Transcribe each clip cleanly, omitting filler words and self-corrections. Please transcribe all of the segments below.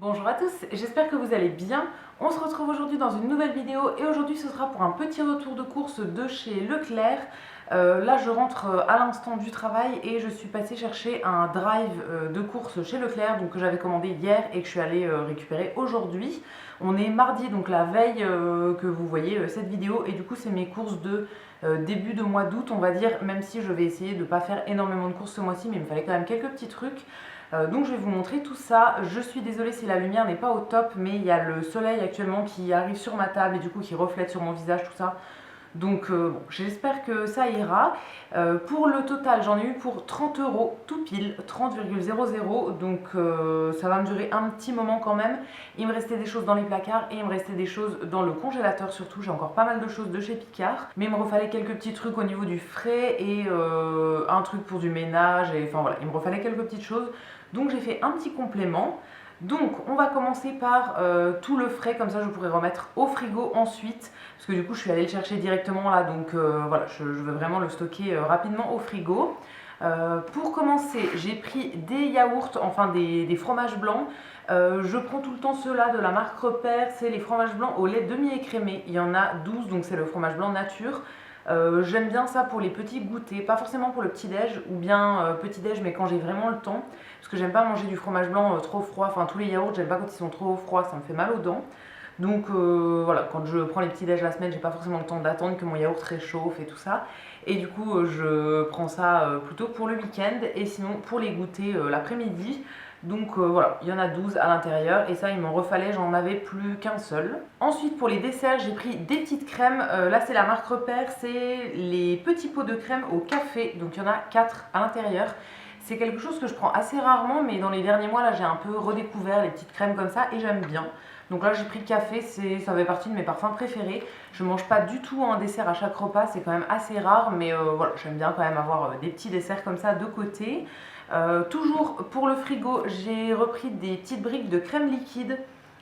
Bonjour à tous, j'espère que vous allez bien. On se retrouve aujourd'hui dans une nouvelle vidéo et aujourd'hui ce sera pour un petit retour de course de chez Leclerc. Là je rentre à l'instant du travail et je suis passée chercher un drive de course chez Leclerc donc, que j'avais commandé hier et que je suis allée récupérer aujourd'hui. On est mardi, donc la veille que vous voyez cette vidéo, et du coup c'est mes courses de début de mois d'août on va dire, même si je vais essayer de ne pas faire énormément de courses ce mois-ci, mais il me fallait quand même quelques petits trucs. Donc je vais vous montrer tout ça. Je suis désolée si la lumière n'est pas au top, mais il y a le soleil actuellement qui arrive sur ma table et du coup qui reflète sur mon visage, tout ça. Donc bon, j'espère que ça ira. Pour le total, j'en ai eu pour 30 € tout pile, 30,00. Donc ça va me durer un petit moment quand même. Il me restait des choses dans les placards et il me restait des choses dans le congélateur surtout. J'ai encore pas mal de choses de chez Picard. Mais il me refallait quelques petits trucs au niveau du frais et un truc pour du ménage. Et enfin voilà, il me refallait quelques petites choses. Donc j'ai fait un petit complément. Donc on va commencer par tout le frais, comme ça je pourrai remettre au frigo ensuite, parce que du coup je suis allée le chercher directement là, donc voilà, je veux vraiment le stocker rapidement au frigo. Pour commencer, j'ai pris des yaourts, enfin des fromages blancs. Je prends tout le temps ceux-là de la marque Repère, c'est les fromages blancs au lait demi-écrémé. Il y en a 12, donc c'est le fromage blanc nature. J'aime bien ça pour les petits goûters, pas forcément pour le petit-déj ou bien petit-déj, mais quand j'ai vraiment le temps, parce que j'aime pas manger du fromage blanc trop froid, enfin tous les yaourts, j'aime pas quand ils sont trop froids, ça me fait mal aux dents. Donc voilà, quand je prends les petits-déj la semaine, j'ai pas forcément le temps d'attendre que mon yaourt réchauffe et tout ça. Et du coup, je prends ça plutôt pour le week-end et sinon pour les goûters l'après-midi. Donc voilà, il y en a 12 à l'intérieur et ça il m'en refallait, j'en avais plus qu'un seul. Ensuite pour les desserts, j'ai pris des petites crèmes. Là c'est la marque Repère, c'est les petits pots de crème au café. Donc il y en a 4 à l'intérieur. C'est quelque chose que je prends assez rarement, mais dans les derniers mois là j'ai un peu redécouvert les petites crèmes comme ça et j'aime bien. Donc là j'ai pris le café, ça fait partie de mes parfums préférés. Je mange pas du tout un dessert à chaque repas, c'est quand même assez rare, mais voilà, j'aime bien quand même avoir des petits desserts comme ça de côté. Toujours pour le frigo, j'ai repris des petites briques de crème liquide.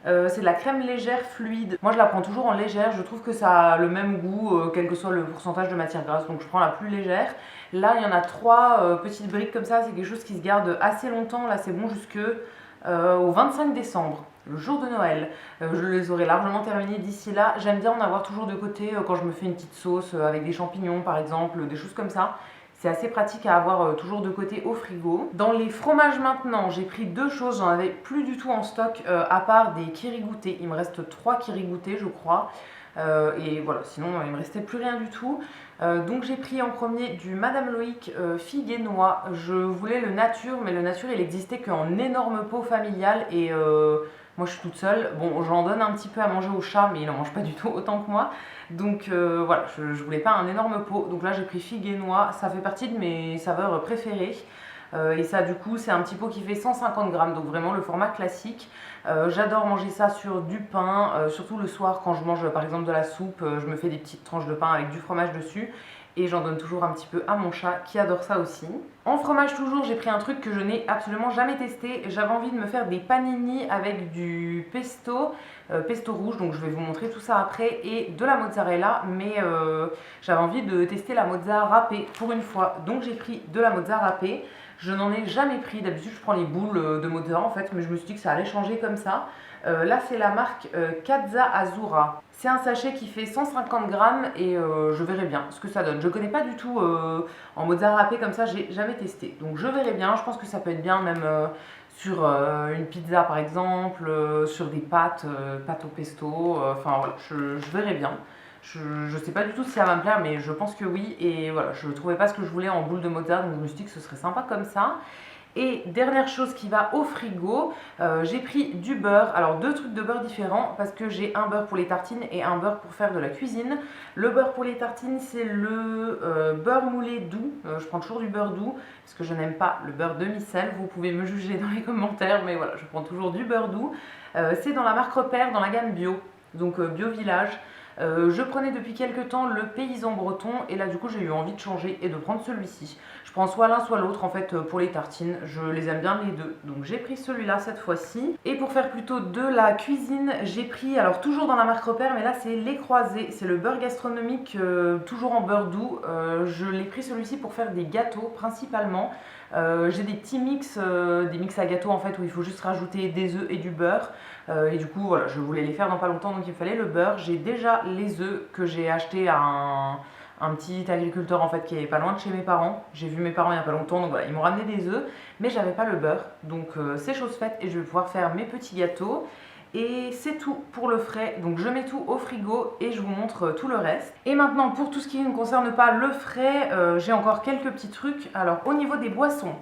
C'est de la crème légère fluide. Moi je la prends toujours en légère, je trouve que ça a le même goût quel que soit le pourcentage de matière grasse, donc je prends la plus légère. Là il y en a 3 petites briques comme ça, c'est quelque chose qui se garde assez longtemps. Là c'est bon jusque au 25 décembre, le jour de Noël. Je les aurai largement terminés d'ici là. J'aime bien en avoir toujours de côté quand je me fais une petite sauce avec des champignons par exemple, des choses comme ça. C'est assez pratique à avoir toujours de côté au frigo. Dans les fromages maintenant, j'ai pris 2 choses, j'en avais plus du tout en stock à part des kirigoutés. Il me reste 3 kirigoutés je crois. Et voilà, sinon il me restait plus rien du tout. Donc j'ai pris en premier du Madame Loïc figue et noix. Je voulais le nature, mais le nature il existait qu'en énorme pot familial et moi je suis toute seule. Bon, j'en donne un petit peu à manger au chat, mais il n'en mange pas du tout autant que moi. Donc voilà, je voulais pas un énorme pot. Donc là j'ai pris figue et noix, ça fait partie de mes saveurs préférées. Et ça du coup c'est un petit pot qui fait 150 grammes, donc vraiment le format classique. J'adore manger ça sur du pain, surtout le soir quand je mange par exemple de la soupe, je me fais des petites tranches de pain avec du fromage dessus. Et j'en donne toujours un petit peu à mon chat qui adore ça aussi. En fromage toujours, j'ai pris un truc que je n'ai absolument jamais testé. J'avais envie de me faire des panini avec du pesto, pesto rouge, donc je vais vous montrer tout ça après, et de la mozzarella, mais j'avais envie de tester la mozza râpée pour une fois. Donc j'ai pris de la mozza râpée. Je n'en ai jamais pris, d'habitude je prends les boules de mozza en fait, mais je me suis dit que ça allait changer comme ça. Là c'est la marque Kazza Azura. C'est un sachet qui fait 150 grammes et je verrai bien ce que ça donne. Je connais pas du tout en mozza râpée comme ça, j'ai jamais testé. Donc je verrai bien, je pense que ça peut être bien même sur une pizza par exemple, sur des pâtes, pâtes au pesto, enfin voilà, je verrai bien. Je sais pas du tout si ça va me plaire, mais je pense que oui. Et voilà, je trouvais pas ce que je voulais en boule de mozza, donc je me suis dit que ce serait sympa comme ça. Et dernière chose qui va au frigo, j'ai pris du beurre. Alors 2 trucs de beurre différents parce que j'ai un beurre pour les tartines et un beurre pour faire de la cuisine. Le beurre pour les tartines c'est le beurre moulé doux. Je prends toujours du beurre doux parce que je n'aime pas le beurre demi-sel. Vous pouvez me juger dans les commentaires, mais voilà, je prends toujours du beurre doux. C'est dans la marque Repère, dans la gamme bio, donc Bio Village. Je prenais depuis quelques temps le paysan breton et là du coup j'ai eu envie de changer et de prendre celui-ci. Je prends soit l'un soit l'autre en fait pour les tartines, je les aime bien les deux. Donc j'ai pris celui-là cette fois-ci. Et pour faire plutôt de la cuisine, j'ai pris, alors toujours dans la marque Repère, mais là c'est les croisés, c'est le beurre gastronomique toujours en beurre doux. Je l'ai pris celui-ci pour faire des gâteaux principalement. J'ai des petits mix, des mix à gâteau en fait où il faut juste rajouter des œufs et du beurre. Et du coup voilà, je voulais les faire dans pas longtemps donc il me fallait le beurre. J'ai déjà les œufs que j'ai acheté à un petit agriculteur en fait qui est pas loin de chez mes parents. J'ai vu mes parents il y a pas longtemps donc voilà, ils m'ont ramené des œufs mais j'avais pas le beurre. Donc c'est chose faite et je vais pouvoir faire mes petits gâteaux. Et c'est tout pour le frais, donc je mets tout au frigo et je vous montre tout le reste. Et maintenant pour tout ce qui ne concerne pas le frais, j'ai encore quelques petits trucs. Alors au niveau des boissons,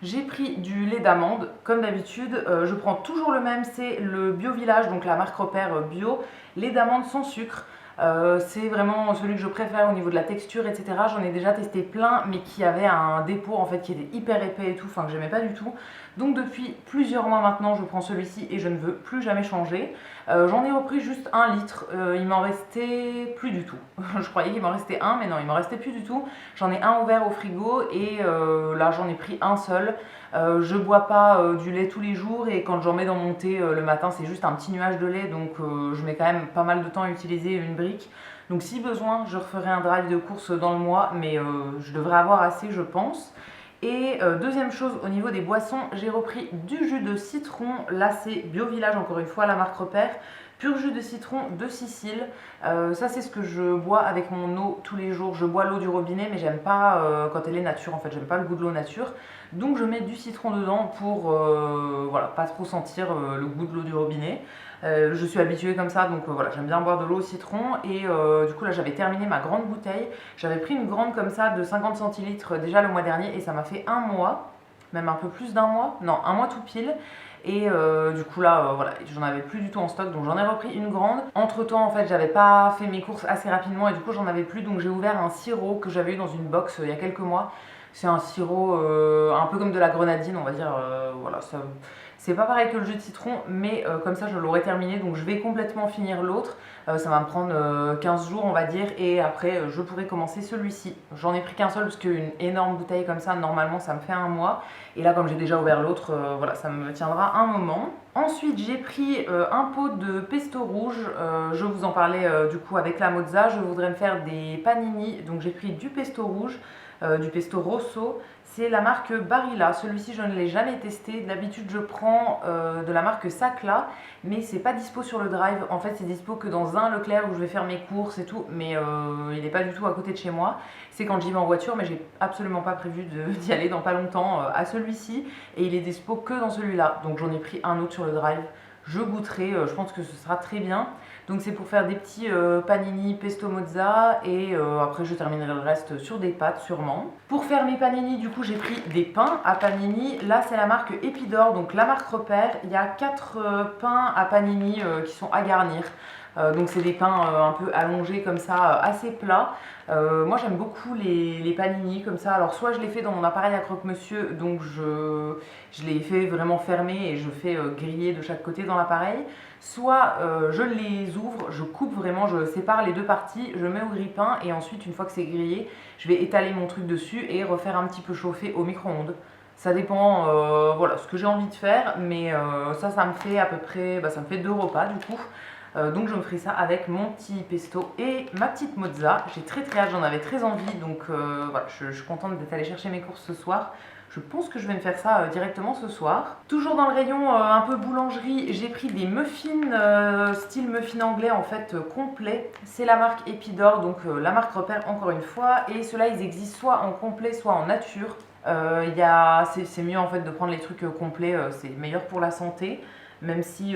j'ai pris du lait d'amande, comme d'habitude, je prends toujours le même, c'est le Bio Village, donc la marque Repère bio, lait d'amande sans sucre. C'est vraiment celui que je préfère au niveau de la texture, etc. J'en ai déjà testé plein, mais qui avait un dépôt en fait qui était hyper épais et tout, enfin que j'aimais pas du tout. Donc depuis plusieurs mois maintenant, je prends celui-ci et je ne veux plus jamais changer. J'en ai repris juste 1 litre, il m'en restait plus du tout. Je croyais qu'il m'en restait un, mais non, il m'en restait plus du tout. J'en ai un ouvert au frigo et là j'en ai pris un seul. Je bois pas du lait tous les jours et quand j'en mets dans mon thé le matin, c'est juste un petit nuage de lait, donc je mets quand même pas mal de temps à utiliser une brique. Donc si besoin, je referai un drive de course dans le mois, mais je devrais avoir assez, je pense. Et deuxième chose, au niveau des boissons, j'ai repris du jus de citron. Là, c'est Bio Village, encore une fois, la marque Repère. Pur jus de citron de Sicile. Ça, c'est ce que je bois avec mon eau tous les jours. Je bois l'eau du robinet, mais j'aime pas quand elle est nature. En fait, j'aime pas le goût de l'eau nature. Donc, je mets du citron dedans pour voilà, pas trop sentir le goût de l'eau du robinet. Je suis habituée comme ça, donc voilà, j'aime bien boire de l'eau au citron. Et du coup, là, j'avais terminé ma grande bouteille. J'avais pris une grande comme ça de 50 centilitres déjà le mois dernier et ça m'a fait 1 mois, même un peu plus d'1 mois, non, 1 mois tout pile. Et du coup là, voilà, j'en avais plus du tout en stock, donc j'en ai repris une grande. Entre temps, en fait, j'avais pas fait mes courses assez rapidement et du coup, j'en avais plus, donc j'ai ouvert un sirop que j'avais eu dans une box il y a quelques mois. C'est un sirop un peu comme de la grenadine, on va dire. Voilà, ça, c'est pas pareil que le jus de citron, mais comme ça je l'aurai terminé, donc je vais complètement finir l'autre. Ça va me prendre 15 jours on va dire, et après je pourrai commencer celui-ci. J'en ai pris qu'un seul parce qu'une énorme bouteille comme ça, normalement ça me fait 1 mois. Et là comme j'ai déjà ouvert l'autre, voilà, ça me tiendra un moment. Ensuite j'ai pris un pot de pesto rouge, je vous en parlais du coup avec la mozza. Je voudrais me faire des panini, donc j'ai pris du pesto rouge, du pesto rosso. C'est la marque Barilla. Celui-ci, je ne l'ai jamais testé. D'habitude, je prends de la marque Sacla, mais c'est pas dispo sur le drive. En fait, c'est dispo que dans un Leclerc où je vais faire mes courses et tout, mais il n'est pas du tout à côté de chez moi. C'est quand j'y vais en voiture, mais j'ai absolument pas prévu d'y aller dans pas longtemps à celui-ci. Et il est dispo que dans celui-là. Donc j'en ai pris un autre sur le drive. Je goûterai, je pense que ce sera très bien. Donc c'est pour faire des petits panini pesto mozza et après je terminerai le reste sur des pâtes sûrement. Pour faire mes panini, du coup j'ai pris des pains à panini. Là c'est la marque Epidore, donc la marque Repère. Il y a 4 pains à panini qui sont à garnir. Donc c'est des pains un peu allongés comme ça, assez plats. Moi j'aime beaucoup les panini comme ça. Alors soit je les fais dans mon appareil à croque-monsieur, donc je les fais vraiment fermés et je fais griller de chaque côté dans l'appareil. Soit je les ouvre, je coupe vraiment, je sépare les deux parties, je mets au grille-pain et ensuite une fois que c'est grillé, je vais étaler mon truc dessus et refaire un petit peu chauffer au micro-ondes. Ça dépend, voilà, ce que j'ai envie de faire, mais ça me fait à peu près, ça me fait 2 repas du coup. Donc je me ferai ça avec mon petit pesto et ma petite mozza. J'ai très hâte, j'en avais très envie, donc voilà, je suis contente d'être allée chercher mes courses ce soir. Je pense que je vais me faire ça directement ce soir. Toujours dans le rayon un peu boulangerie, j'ai pris des muffins, style muffin anglais en fait complet. C'est la marque Epidore, donc la marque Repère encore une fois. Et ceux-là ils existent soit en complet, soit en nature. C'est mieux en fait de prendre les trucs complets, c'est meilleur pour la santé. Même si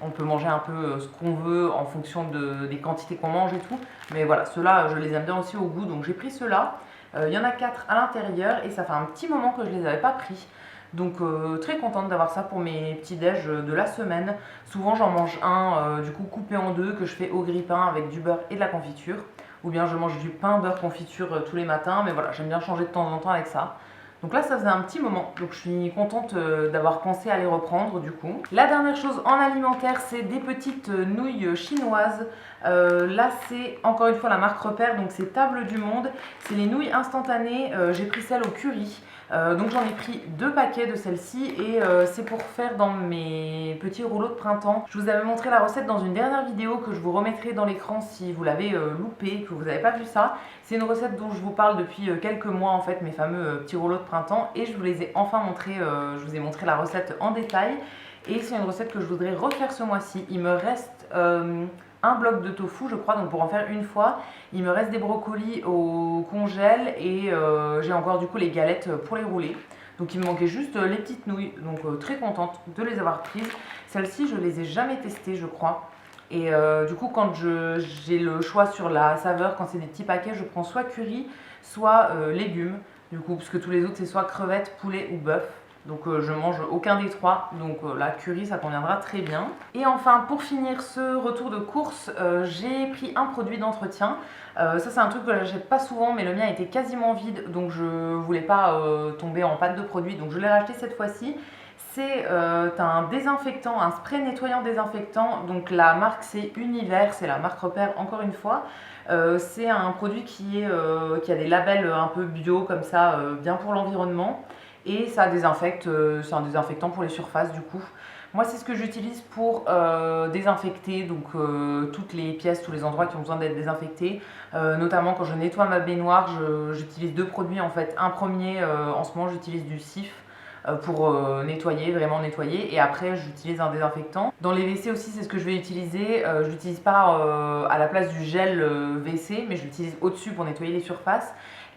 on peut manger un peu ce qu'on veut en fonction des quantités qu'on mange et tout. Mais voilà, ceux-là, je les aime bien aussi au goût, donc j'ai pris ceux-là. Il y en a 4 à l'intérieur et ça fait un petit moment que je ne les avais pas pris. Donc très contente d'avoir ça pour mes petits déj de la semaine. Souvent j'en mange un du coup coupé en deux que je fais au grille-pain avec du beurre et de la confiture. Ou bien je mange du pain beurre confiture tous les matins. Mais voilà, j'aime bien changer de temps en temps avec ça. Donc là ça faisait un petit moment, donc je suis contente d'avoir pensé à les reprendre du coup. La dernière chose en alimentaire, c'est des petites nouilles chinoises. Là c'est encore une fois la marque Repère, donc c'est Table du Monde. C'est les nouilles instantanées, j'ai pris celles au curry. Donc j'en ai pris 2 paquets de celle-ci et c'est pour faire dans mes petits rouleaux de printemps. Je vous avais montré la recette dans une dernière vidéo que je vous remettrai dans l'écran si vous l'avez loupé, que vous n'avez pas vu ça. C'est une recette dont je vous parle depuis quelques mois en fait, mes fameux petits rouleaux de printemps, et je vous les ai enfin montrés, je vous ai montré la recette en détail. Et c'est une recette que je voudrais refaire ce mois-ci. Il me reste un bloc de tofu je crois, donc pour en faire une fois. Il me reste des brocolis au congèle et j'ai encore du coup les galettes pour les rouler. Donc il me manquait juste les petites nouilles, donc très contente de les avoir prises. Celles-ci je les ai jamais testées je crois. Et du coup quand j'ai le choix sur la saveur, quand c'est des petits paquets, je prends soit curry, soit légumes. Du coup parce que tous les autres c'est soit crevettes, poulet ou bœuf. Donc je mange aucun des trois, donc la curry ça conviendra très bien. Et enfin pour finir ce retour de course, j'ai pris un produit d'entretien. Ça c'est un truc que j'achète pas souvent mais le mien était quasiment vide, donc je voulais pas tomber en panne de produit, donc je l'ai racheté cette fois-ci. C'est un désinfectant, un spray nettoyant désinfectant, donc la marque c'est Univers, c'est la marque repère encore une fois. C'est un produit qui a des labels un peu bio comme ça, bien pour l'environnement. Et ça désinfecte, c'est un désinfectant pour les surfaces du coup. Moi c'est ce que j'utilise pour désinfecter donc toutes les pièces, tous les endroits qui ont besoin d'être désinfectés. Notamment quand je nettoie ma baignoire, j'utilise 2 produits en fait. Un premier, en ce moment j'utilise du Cif pour nettoyer, vraiment nettoyer, et après j'utilise un désinfectant. Dans les WC aussi c'est ce que je vais utiliser, je l'utilise pas à la place du gel WC, mais je l'utilise au-dessus pour nettoyer les surfaces.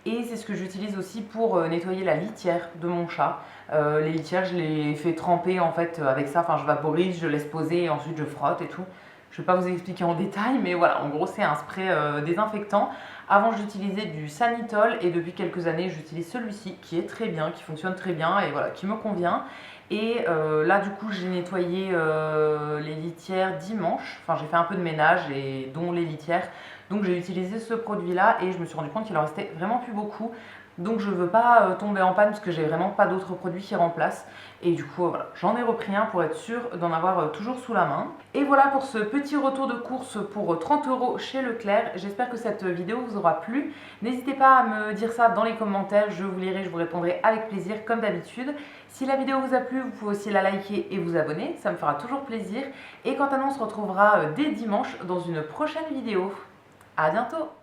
Et c'est ce que j'utilise aussi pour nettoyer la litière de mon chat. Les litières, je les fais tremper en fait avec ça, enfin je vaporise, je laisse poser et ensuite je frotte et tout. Je ne vais pas vous expliquer en détail, mais voilà, en gros c'est un spray désinfectant. Avant j'utilisais du Sanitol et depuis quelques années j'utilise celui-ci qui est très bien, qui fonctionne très bien et voilà, qui me convient. Et là du coup j'ai nettoyé les litières dimanche, enfin j'ai fait un peu de ménage et dont les litières. Donc j'ai utilisé ce produit là et je me suis rendu compte qu'il en restait vraiment plus beaucoup. Donc je ne veux pas tomber en panne parce que j'ai vraiment pas d'autres produits qui remplacent. Et du coup voilà, j'en ai repris un pour être sûre d'en avoir toujours sous la main. Et voilà pour ce petit retour de course pour 30 € chez Leclerc. J'espère que cette vidéo vous aura plu. N'hésitez pas à me dire ça dans les commentaires, je vous lirai, je vous répondrai avec plaisir comme d'habitude. Si la vidéo vous a plu, vous pouvez aussi la liker et vous abonner, ça me fera toujours plaisir. Et quant à nous, on se retrouvera dès dimanche dans une prochaine vidéo. À bientôt!